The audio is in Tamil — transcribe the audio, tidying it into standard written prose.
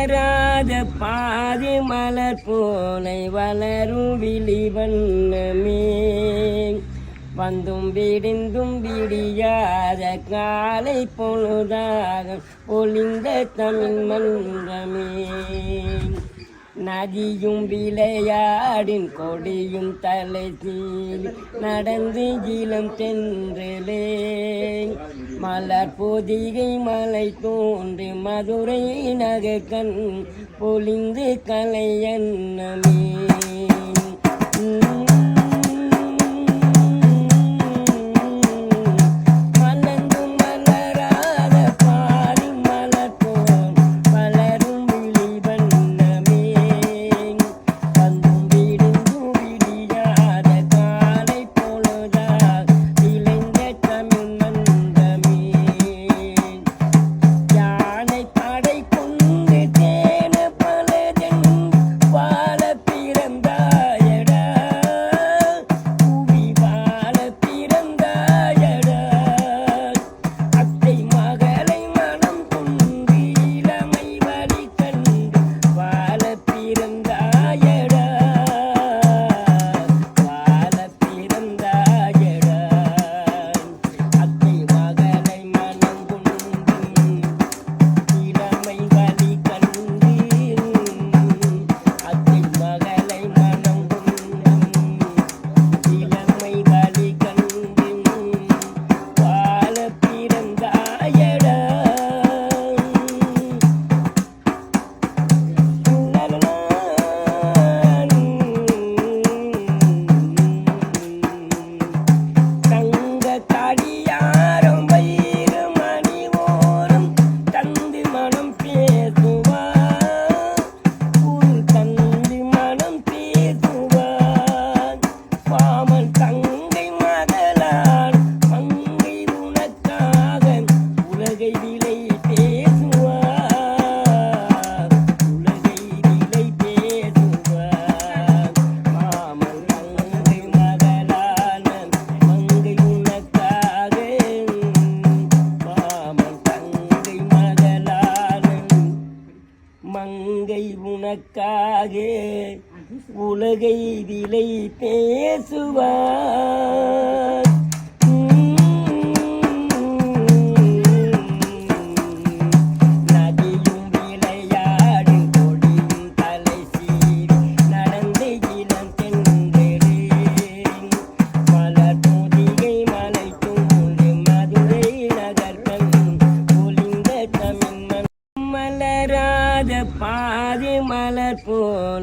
மலராத பாதி மலர் போனை வளரும் விழிவண்ணமே வந்தும் விடிந்தும் விடியாத காலை பொழுதாக பொழிந்த தமிழ் மன்றமே நதியும் விளையாடின் கொடியும் தலை சீவி நடந்து இளம் தென்றலே மலர் பொதிகை மலை தோன்றி மதுரை நகக்கண் பொழிந்து கலை எண்ணமே மங்கை உனக்காக உலகை விலை பேசுவார் நதியும் விளையாடு கொடியும் தலை சீவி நடந்து இளம் தென்றலே மலர் பொதிகை மலை தோன்றி மதுரை நகர்கள் பொழிந்த தமிழ் மலராத பாதி மலர் போல்